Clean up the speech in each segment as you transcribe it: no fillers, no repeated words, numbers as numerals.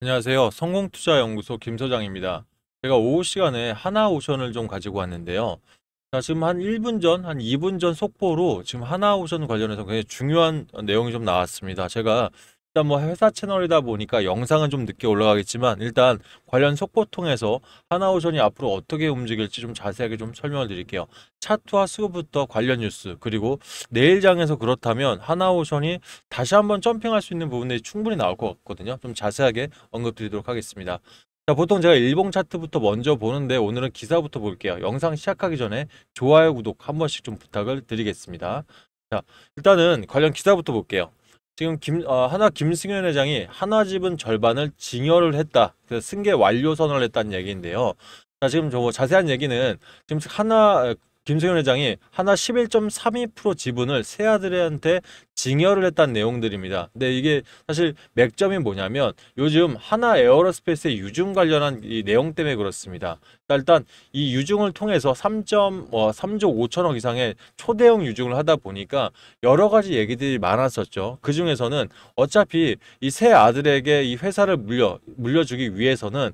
안녕하세요. 성공투자연구소 김 소장입니다. 제가 오후 시간에 하나오션을 좀 가지고 왔는데요. 자, 지금 한 1분 전, 한 2분 전 속보로 지금 하나오션 관련해서 굉장히 중요한 내용이 좀 나왔습니다. 제가 일단 뭐 회사 채널이다 보니까 영상은 좀 늦게 올라가겠지만 일단 관련 속보 통해서 하나오션이 앞으로 어떻게 움직일지 좀 자세하게 좀 설명을 드릴게요. 차트와 수급부터 관련 뉴스, 그리고 내일장에서 그렇다면 하나오션이 다시 한번 점핑할 수 있는 부분들이 충분히 나올 것 같거든요. 좀 자세하게 언급드리도록 하겠습니다. 자, 보통 제가 일봉 차트부터 먼저 보는데 오늘은 기사부터 볼게요. 영상 시작하기 전에 좋아요, 구독 한 번씩 좀 부탁을 드리겠습니다. 자, 일단은 관련 기사부터 볼게요. 지금 하나 김승현 회장이 하나집은 절반을 증여를 했다. 그래서 승계 완료 선언을 했다는 얘기인데요. 자, 지금 저 자세한 얘기는 지금 김승현 회장이 하나 11.32% 지분을 세 아들한테 증여를 했다는 내용들입니다. 근데 이게 사실 맥점이 뭐냐면 요즘 하나 에어로스페이스의 유증 관련한 이 내용 때문에 그렇습니다. 일단 이 유증을 통해서 3조 5천억 이상의 초대형 유증을 하다 보니까 여러 가지 얘기들이 많았었죠. 그 중에서는 어차피 이 세 아들에게 이 회사를 물려주기 위해서는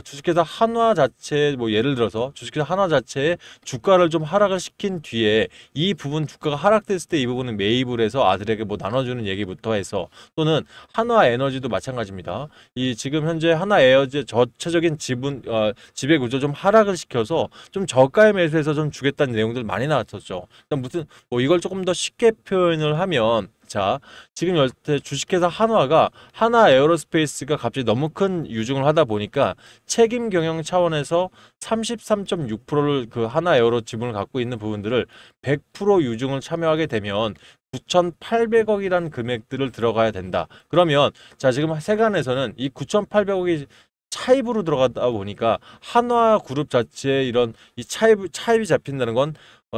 주식회사 한화 자체, 뭐 예를 들어서 주식회사 한화 자체의 주가를 좀 하락을 시킨 뒤에 이 부분 주가가 하락됐을 때 이 부분은 매입을 해서 아들에게 뭐 나눠주는 얘기부터 해서, 또는 한화 에너지도 마찬가지입니다. 이 지금 현재 한화 에너지 전체적인 지배 구조 좀 하락을 시켜서 좀 저가에 매수해서 좀 주겠다는 내용들 많이 나왔었죠. 일단 무슨 뭐 이걸 조금 더 쉽게 표현을 하면, 자, 지금 여태 주식회사 한화가 하나 에어로스페이스가 갑자기 너무 큰 유증을 하다 보니까 책임 경영 차원에서 33.6%를 그 하나 에어로 지분을 갖고 있는 부분들을 100% 유증을 참여하게 되면 9,800억이라는 금액들을 들어가야 된다. 그러면 자, 지금 세간에서는 이 9,800억이 차입으로 들어가다 보니까 한화 그룹 자체의 이런 이 차입이 잡힌다는 건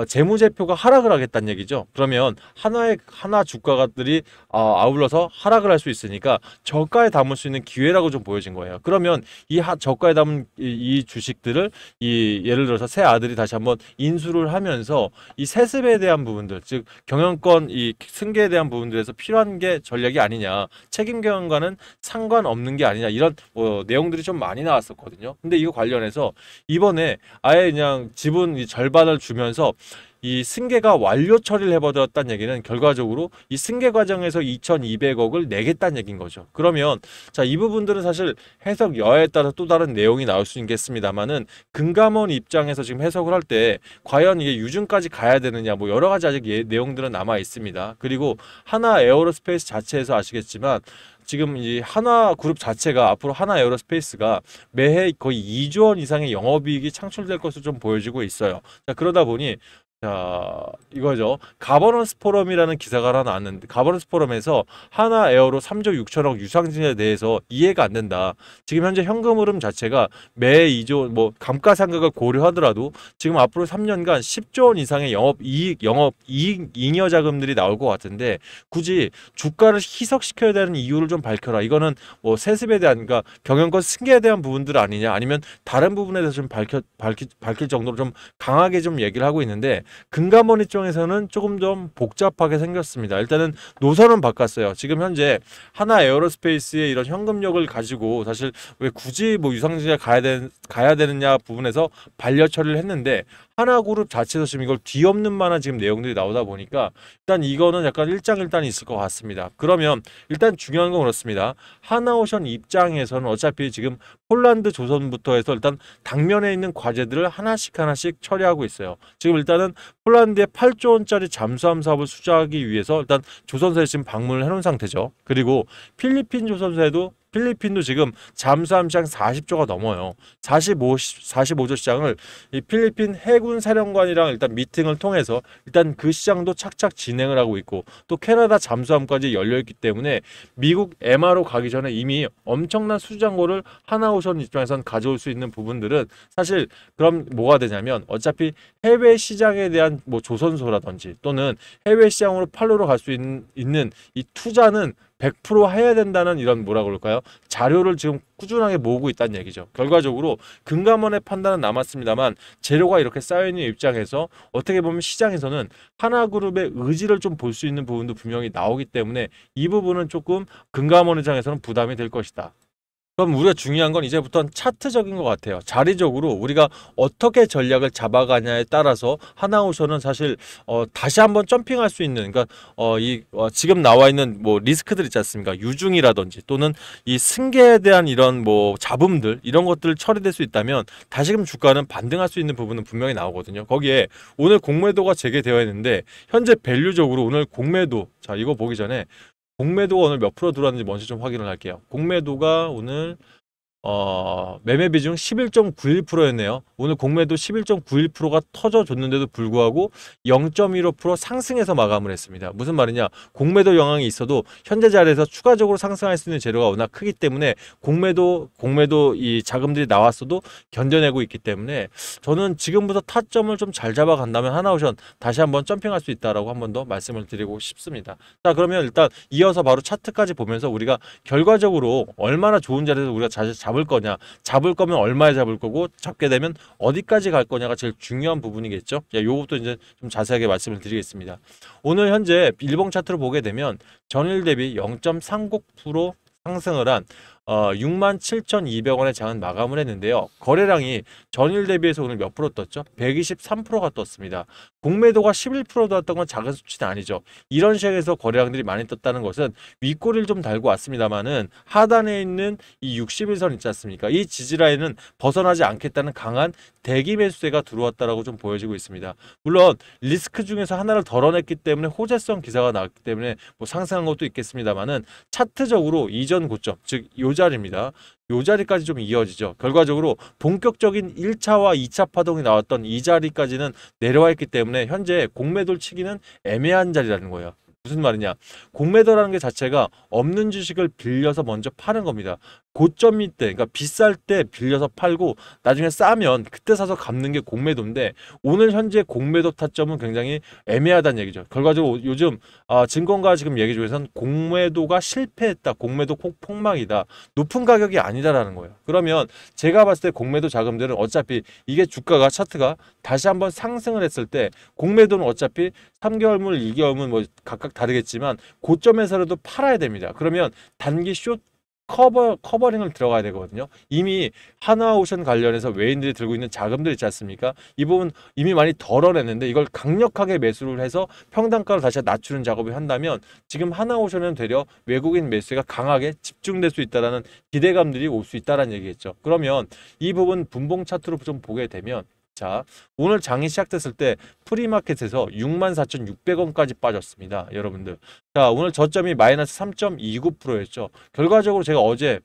재무제표가 하락을 하겠다는 얘기죠. 그러면 하나 주가들이 아울러서 하락을 할 수 있으니까 저가에 담을 수 있는 기회라고 좀 보여진 거예요. 그러면 저가에 담은 이 주식들을 예를 들어서 새 아들이 다시 한번 인수를 하면서 이 세습에 대한 부분들, 즉 경영권 이 승계에 대한 부분들에서 필요한 게 전략이 아니냐, 책임 경영과는 상관없는 게 아니냐, 이런 내용들이 좀 많이 나왔었거든요. 근데 이거 관련해서 이번에 아예 그냥 지분 절반을 주면서 이 승계가 완료 처리를 해버렸다는 얘기는 결과적으로 이 승계 과정에서 2,200억을 내겠다는 얘기인 거죠. 그러면 자, 이 부분들은 사실 해석 여하에 따라 또 다른 내용이 나올 수 있겠습니다만은 금감원 입장에서 지금 해석을 할 때 과연 이게 유증까지 가야 되느냐, 뭐 여러 가지 아직 내용들은 남아 있습니다. 그리고 하나 에어로스페이스 자체에서 아시겠지만 지금 이 하나 그룹 자체가 앞으로 하나 에어로스페이스가 매해 거의 2조 원 이상의 영업이익이 창출될 것으로 좀 보여지고 있어요. 자, 그러다 보니 자, 이거죠. 가버넌스 포럼이라는 기사가 하나 나왔는데, 가버넌스 포럼에서 하나 에어로 3조 6천억 유상증에 대해서 이해가 안 된다. 지금 현재 현금 흐름 자체가 매 2조, 뭐 감가상각을 고려하더라도 지금 앞으로 3년간 10조 원 이상의 영업이익 잉여 자금들이 나올 것 같은데 굳이 주가를 희석시켜야 되는 이유를 좀 밝혀라. 이거는 뭐 세습에 대한, 그러니까 경영권 승계에 대한 부분들 아니냐, 아니면 다른 부분에 대해서 좀 밝힐 정도로 좀 강하게 좀 얘기를 하고 있는데, 금감원 입장에서는 조금 좀 복잡하게 생겼습니다. 일단은 노선은 바꿨어요. 지금 현재 하나 에어로스페이스의 이런 현금력을 가지고 사실 왜 굳이 뭐 유상증에 가야 되느냐 부분에서 반려 처리를 했는데, 하나그룹 자체에서 지금 이걸 뒤엎는 만한 지금 내용들이 나오다 보니까 일단 이거는 약간 일장일단이 있을 것 같습니다. 그러면 일단 중요한 건 그렇습니다. 하나오션 입장에서는 어차피 지금 폴란드 조선부터 해서 일단 당면에 있는 과제들을 하나씩 처리하고 있어요. 지금 일단은 폴란드의 8조 원짜리 잠수함 사업을 수주하기 위해서 일단 조선소에 지금 방문을 해놓은 상태죠. 그리고 필리핀도 지금 잠수함 시장 40조가 넘어요. 45조 시장을 이 필리핀 해군 사령관이랑 일단 미팅을 통해서 일단 그 시장도 착착 진행을 하고 있고, 또 캐나다 잠수함까지 열려있기 때문에 미국 MRO 가기 전에 이미 엄청난 수주잔고를 하나오션 입장에선 가져올 수 있는 부분들은 사실, 그럼 뭐가 되냐면 어차피 해외 시장에 대한 뭐 조선소라든지 또는 해외 시장으로 팔로로 갈 수 있는 이 투자는 100% 해야 된다는 이런 뭐라 그럴까요? 자료를 지금 꾸준하게 모으고 있다는 얘기죠. 결과적으로 금감원의 판단은 남았습니다만 재료가 이렇게 쌓여있는 입장에서 어떻게 보면 시장에서는 하나그룹의 의지를 좀 볼 수 있는 부분도 분명히 나오기 때문에 이 부분은 조금 금감원 입장에서는 부담이 될 것이다. 그럼 우리가 중요한 건 이제부터는 차트적인 것 같아요. 자리적으로 우리가 어떻게 전략을 잡아가냐에 따라서 하나오션은 사실 다시 한번 점핑할 수 있는, 그러니까 지금 나와 있는 뭐 리스크들 있지 않습니까? 유중이라든지 또는 이 승계에 대한 이런 뭐 잡음들 이런 것들 처리될 수 있다면 다시금 주가는 반등할 수 있는 부분은 분명히 나오거든요. 거기에 오늘 공매도가 재개되어 있는데 현재 밸류적으로 오늘 공매도, 자 이거 보기 전에 공매도가 오늘 몇 프로 들어왔는지 먼저 좀 확인을 할게요. 공매도가 오늘 매매 비중 11.91%였네요. 오늘 공매도 11.91%가 터져줬는데도 불구하고 0.15% 상승해서 마감을 했습니다. 무슨 말이냐? 공매도 영향이 있어도 현재 자리에서 추가적으로 상승할 수 있는 재료가 워낙 크기 때문에 공매도 이 자금들이 나왔어도 견뎌내고 있기 때문에 저는 지금부터 타점을 좀 잘 잡아간다면 하나오션 다시 한번 점핑할 수 있다라고 한 번 더 말씀을 드리고 싶습니다. 자, 그러면 일단 이어서 바로 차트까지 보면서 우리가 결과적으로 얼마나 좋은 자리에서 우리가 잡을 거냐, 잡을 거면 얼마에 잡을 거고, 잡게 되면 어디까지 갈 거냐가 제일 중요한 부분이겠죠. 요것도 이제 좀 자세하게 말씀을 드리겠습니다. 오늘 현재 일봉 차트로 보게 되면 전일 대비 0.30% 상승을 한 67,200원의 장은 마감을 했는데요. 거래량이 전일 대비해서 오늘 몇 프로 떴죠? 123%가 떴습니다. 공매도가 11% 떴던 건 작은 수치는 아니죠. 이런 식에서 거래량들이 많이 떴다는 것은 윗꼬리를 좀 달고 왔습니다만은 하단에 있는 이 60일선 있지 않습니까? 이 지지라인은 벗어나지 않겠다는 강한 대기 매수세가 들어왔다라고 좀 보여지고 있습니다. 물론 리스크 중에서 하나를 덜어냈기 때문에 호재성 기사가 나왔기 때문에 뭐 상승한 것도 있겠습니다만은 차트적으로 이전 고점, 즉 요 자리입니다. 요 자리까지 좀 이어지죠. 결과적으로 본격적인 1차와 2차 파동이 나왔던 이 자리까지는 내려와 있기 때문에 현재 공매도를 치기는 애매한 자리라는 거예요. 무슨 말이냐? 공매도라는 게 자체가 없는 주식을 빌려서 먼저 파는 겁니다. 고점일 때, 그러니까 비쌀 때 빌려서 팔고 나중에 싸면 그때 사서 갚는 게 공매도인데 오늘 현재 공매도 타점은 굉장히 애매하다는 얘기죠. 결과적으로 요즘 증권가 지금 얘기 중에서는 공매도가 실패했다, 공매도 폭망이다, 높은 가격이 아니다라는 거예요. 그러면 제가 봤을 때 공매도 자금들은 어차피 이게 주가가 차트가 다시 한번 상승을 했을 때 공매도는 어차피 3개월물, 2개월물 뭐 각각 다르겠지만 고점에서라도 팔아야 됩니다. 그러면 단기 숏 커버링을 들어가야 되거든요. 이미 하나오션 관련해서 외인들이 들고 있는 자금들 있지 않습니까? 이 부분 이미 많이 덜어냈는데 이걸 강력하게 매수를 해서 평단가를 다시 낮추는 작업을 한다면 지금 하나오션은 되려 외국인 매수가 강하게 집중될 수 있다는 기대감들이 올 수 있다는 얘기겠죠. 그러면 이 부분 분봉 차트로 좀 보게 되면, 자, 오늘 장이 시작됐을 때 프리마켓에서 64,600원까지 빠졌습니다. 여러분들. 자, 오늘 저점이 마이너스 3.29%였죠. 결과적으로 제가 어제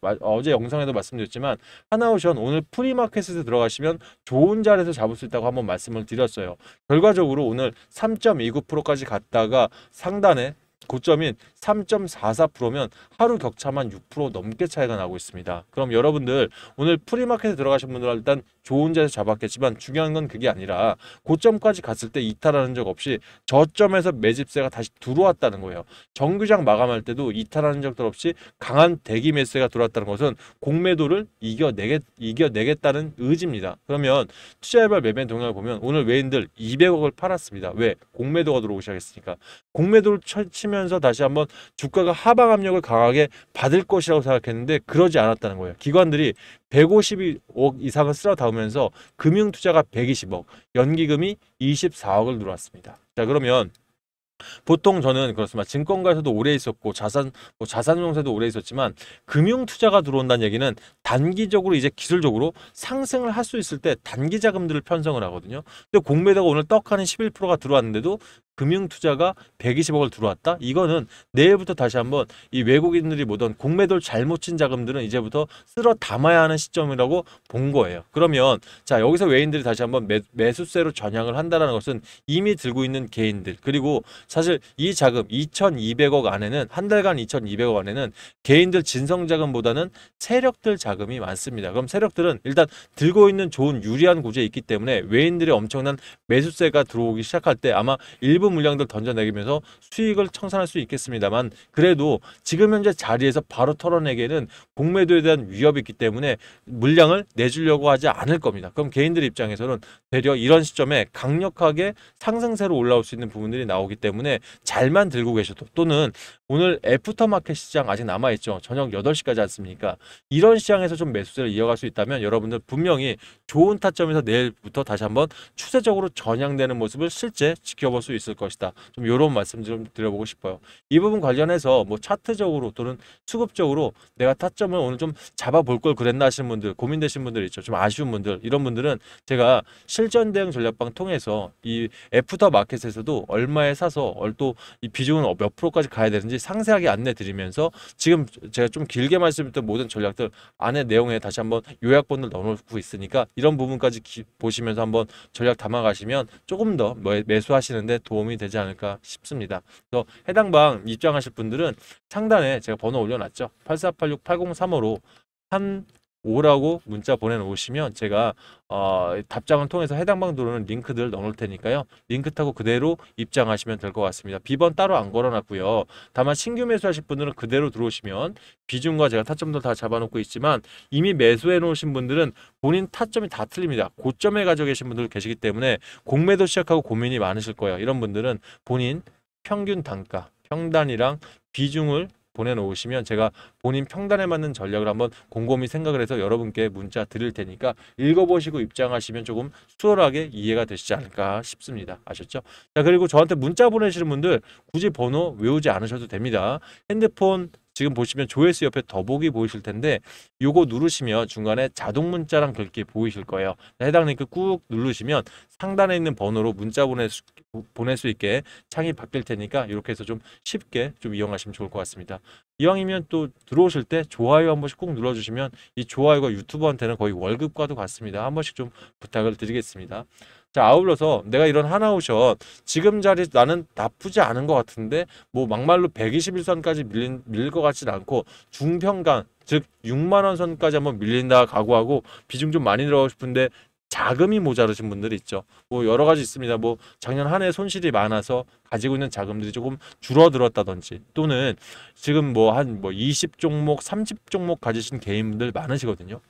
영상에도 말씀드렸지만 하나오션 오늘 프리마켓에서 들어가시면 좋은 자리에서 잡을 수 있다고 한번 말씀을 드렸어요. 결과적으로 오늘 3.29%까지 갔다가 상단에 고점인 3.44%면 하루 격차만 6% 넘게 차이가 나고 있습니다. 그럼 여러분들 오늘 프리마켓에 들어가신 분들은 일단 좋은 자리에서 잡았겠지만 중요한 건 그게 아니라 고점까지 갔을 때 이탈하는 적 없이 저점에서 매집세가 다시 들어왔다는 거예요. 정규장 마감할 때도 이탈하는 적들 없이 강한 대기 매수세가 들어왔다는 것은 공매도를 이겨내겠다는 의지입니다. 그러면 투자해발 매매 동향을 보면 오늘 외인들 200억을 팔았습니다. 왜? 공매도가 들어오기 시작했으니까. 공매도를 치면서 다시 한번 주가가 하방 압력을 강하게 받을 것이라고 생각했는데 그러지 않았다는 거예요. 기관들이 152억 이상을 쓸어 담으면서 금융투자가 120억, 연기금이 24억을 들어왔습니다. 자, 그러면 보통 저는 그렇습니다. 증권가에서도 오래 있었고 자산운용사도 오래 있었지만 금융 투자가 들어온다는 얘기는 단기적으로 이제 기술적으로 상승을 할 수 있을 때 단기 자금들을 편성을 하거든요. 근데 공매도가 오늘 떡하니 11%가 들어왔는데도 금융 투자가 120억을 들어왔다? 이거는 내일부터 다시 한번 이 외국인들이 보던 공매도를 잘못 친 자금들은 이제부터 쓸어 담아야 하는 시점이라고 본 거예요. 그러면 자, 여기서 외인들이 다시 한번 매수세로 전향을 한다는 것은 이미 들고 있는 개인들, 그리고 사실 이 자금 2,200억 안에는 한 달간 2,200억 안에는 개인들 진성 자금보다는 세력들 자금이 많습니다. 그럼 세력들은 일단 들고 있는 좋은 유리한 구조에 있기 때문에 외인들의 엄청난 매수세가 들어오기 시작할 때 아마 일부 일부 물량들 던져내면서 수익을 청산할 수 있겠습니다만, 그래도 지금 현재 자리에서 바로 털어내기에는 공매도에 대한 위협이 있기 때문에 물량을 내주려고 하지 않을 겁니다. 그럼 개인들 입장에서는 되려 이런 시점에 강력하게 상승세로 올라올 수 있는 부분들이 나오기 때문에 잘만 들고 계셔도, 또는 오늘 애프터마켓 시장 아직 남아있죠. 저녁 8시까지 않습니까? 이런 시장에서 좀 매수세를 이어갈 수 있다면 여러분들 분명히 좋은 타점에서 내일부터 다시 한번 추세적으로 전향되는 모습을 실제 지켜볼 수 있을 것이다. 좀 이런 말씀 좀 드려보고 싶어요. 이 부분 관련해서 뭐 차트적으로 또는 수급적으로 내가 타점을 오늘 좀 잡아볼 걸 그랬나 하시는 분들, 고민되신 분들 있죠. 좀 아쉬운 분들, 이런 분들은 제가 실전 대응 전략방 통해서 이 애프터 마켓에서도 얼마에 사서 또 이 비중은 몇 프로까지 가야 되는지 상세하게 안내 드리면서, 지금 제가 좀 길게 말씀드렸던 모든 전략들 안에 내용에 다시 한번 요약본을 넣어놓고 있으니까 이런 부분까지 보시면서 한번 전략 담아가시면 조금 더 매수하시는데 도움이 되지 않을까 싶습니다. 그래서 해당 방 입장하실 분들은 상단에 제가 번호 올려놨죠. 8486-8035로 한 5라고 문자 보내놓으시면 제가 답장을 통해서 해당 방 들어오는 링크들 넣어놓을 테니까요. 링크 타고 그대로 입장하시면 될 것 같습니다. 비번 따로 안 걸어놨고요. 다만 신규 매수하실 분들은 그대로 들어오시면 비중과 제가 타점도 다 잡아놓고 있지만, 이미 매수해 놓으신 분들은 본인 타점이 다 틀립니다. 고점에 가지고 계신 분들 계시기 때문에 공매도 시작하고 고민이 많으실 거예요. 이런 분들은 본인 평균 단가, 평단이랑 비중을 보내놓으시면 제가 본인 평단에 맞는 전략을 한번 곰곰이 생각을 해서 여러분께 문자 드릴 테니까 읽어보시고 입장하시면 조금 수월하게 이해가 되시지 않을까 싶습니다. 아셨죠? 자, 그리고 저한테 문자 보내시는 분들 굳이 번호 외우지 않으셔도 됩니다. 핸드폰 지금 보시면 조회수 옆에 더보기 보이실 텐데, 요거 누르시면 중간에 자동 문자랑 글귀 보이실 거예요. 해당 링크 꾹 누르시면 상단에 있는 번호로 문자 보낼 수 있게 창이 바뀔 테니까 이렇게 해서 좀 쉽게 좀 이용하시면 좋을 것 같습니다. 이왕이면 또 들어오실 때 좋아요 한 번씩 꼭 눌러주시면 이 좋아요가 유튜버한테는 거의 월급과도 같습니다. 한 번씩 좀 부탁을 드리겠습니다. 자, 아울러서 내가 이런 하나오션 지금 자리 나는 나쁘지 않은 것 같은데 뭐 막말로 121선까지 밀릴 것 같진 않고 중평간, 즉 6만원 선까지 한번 밀린다 각오하고 비중 좀 많이 들어가고 싶은데 자금이 모자르신 분들이 있죠. 뭐 여러 가지 있습니다. 뭐 작년 한 해 손실이 많아서 가지고 있는 자금들이 조금 줄어들었다든지, 또는 지금 뭐 한 20종목, 30종목 가지신 개인분들 많으시거든요.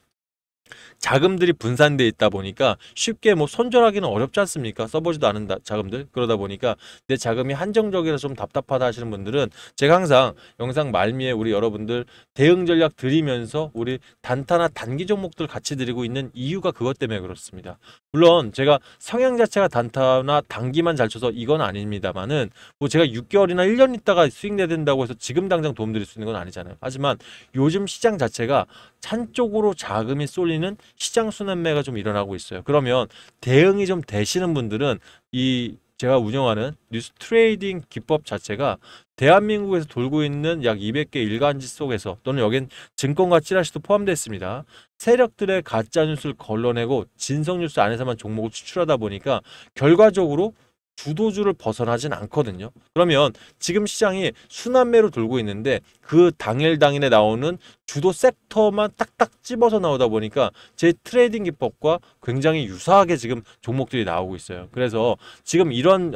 자금들이 분산돼 있다 보니까 쉽게 뭐 손절하기는 어렵지 않습니까? 써보지도 않은 자금들. 그러다 보니까 내 자금이 한정적이라서 좀 답답하다 하시는 분들은 제가 항상 영상 말미에 우리 여러분들 대응 전략 드리면서 우리 단타나 단기 종목들 같이 드리고 있는 이유가 그것 때문에 그렇습니다. 물론 제가 성향 자체가 단타나 단기만 잘 쳐서 이건 아닙니다만은, 뭐 제가 6개월이나 1년 있다가 수익 내야 된다고 해서 지금 당장 도움 드릴 수 있는 건 아니잖아요. 하지만 요즘 시장 자체가 한쪽으로 자금이 쏠리는 시장 순환매가 좀 일어나고 있어요. 그러면 대응이 좀 되시는 분들은 이 제가 운영하는 뉴스 트레이딩 기법 자체가 대한민국에서 돌고 있는 약 200개 일간지 속에서, 또는 여긴 증권가 찌라시도 포함되어 있습니다. 세력들의 가짜뉴스를 걸러내고 진성뉴스 안에서만 종목을 추출하다 보니까 결과적으로 주도주를 벗어나진 않거든요. 그러면 지금 시장이 순환매로 돌고 있는데 그 당일에 나오는 주도 섹터만 딱딱 집어서 나오다 보니까 제 트레이딩 기법과 굉장히 유사하게 지금 종목들이 나오고 있어요. 그래서 지금 이런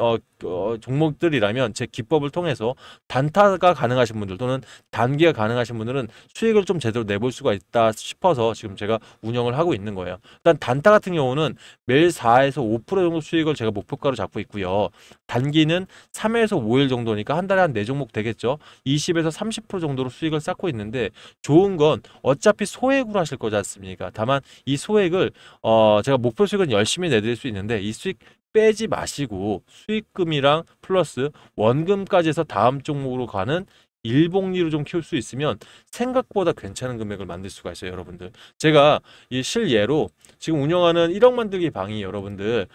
종목들이라면 제 기법을 통해서 단타가 가능하신 분들 또는 단기가 가능하신 분들은 수익을 좀 제대로 내볼 수가 있다 싶어서 지금 제가 운영을 하고 있는 거예요. 일단 단타 같은 경우는 매일 4에서 5% 정도 수익을 제가 목표가로 잡고 있고요. 단기는 3에서 5일 정도니까 한 달에 한 4종목 되겠죠. 20에서 30% 정도로 수익을 쌓고 있는데, 좋은 건 어차피 소액으로 하실 거지 않습니까? 다만 이 소액을 제가 목표 수익은 열심히 내드릴 수 있는데 이 수익 빼지 마시고 수익금이랑 플러스 원금까지 해서 다음 종목으로 가는 일복리로 좀 키울 수 있으면 생각보다 괜찮은 금액을 만들 수가 있어요, 여러분들. 제가 이 실예로 지금 운영하는 1억 만들기 방이 여러분들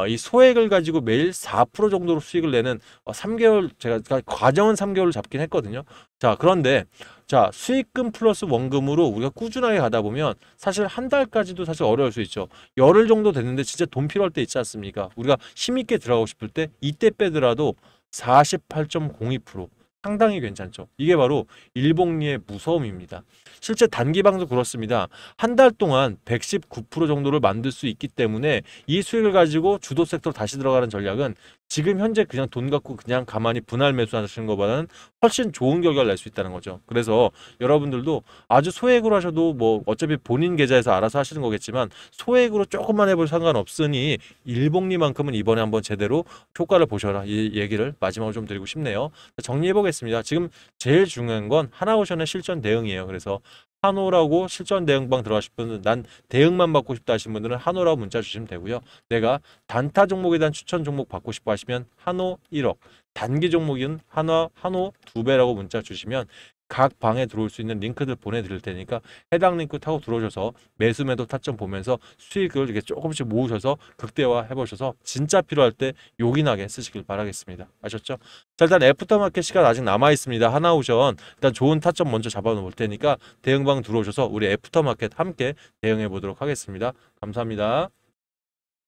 이 소액을 가지고 매일 4% 정도로 수익을 내는 3개월, 제가 과정은 3개월을 잡긴 했거든요. 자, 그런데 자, 수익금 플러스 원금으로 우리가 꾸준하게 가다 보면 사실 한 달까지도 사실 어려울 수 있죠. 열흘 정도 됐는데 진짜 돈 필요할 때 있지 않습니까? 우리가 힘있게 들어가고 싶을 때 이때 빼더라도 48.02%, 상당히 괜찮죠. 이게 바로 일복리의 무서움입니다. 실제 단기방도 그렇습니다. 한 달 동안 119% 정도를 만들 수 있기 때문에 이 수익을 가지고 주도 섹터로 다시 들어가는 전략은 지금 현재 그냥 돈 갖고 그냥 가만히 분할 매수하시는 것보다는 훨씬 좋은 결과를 낼 수 있다는 거죠. 그래서 여러분들도 아주 소액으로 하셔도 뭐 어차피 본인 계좌에서 알아서 하시는 거겠지만 소액으로 조금만 해볼 상관없으니 일복리만큼은 이번에 한번 제대로 효과를 보셔라, 이 얘기를 마지막으로 좀 드리고 싶네요. 정리해 보겠습니다. 지금 제일 중요한 건 하나오션의 실전 대응이에요. 그래서 한호라고 실전 대응방 들어가실 분은 난 대응만 받고 싶다 하시는 분들은 한호라고 문자 주시면 되고요. 내가 단타 종목에 대한 추천 종목 받고 싶어 하시면 한호 1억, 단기 종목인 한호 2배라고 문자 주시면 각 방에 들어올 수 있는 링크들 보내드릴 테니까 해당 링크 타고 들어오셔서 매수매도 타점 보면서 수익을 이렇게 조금씩 모으셔서 극대화 해보셔서 진짜 필요할 때 요긴하게 쓰시길 바라겠습니다. 아셨죠? 자, 일단 애프터마켓 시간 아직 남아 있습니다. 하나오션 일단 좋은 타점 먼저 잡아놓을 테니까 대응방 들어오셔서 우리 애프터마켓 함께 대응해 보도록 하겠습니다. 감사합니다.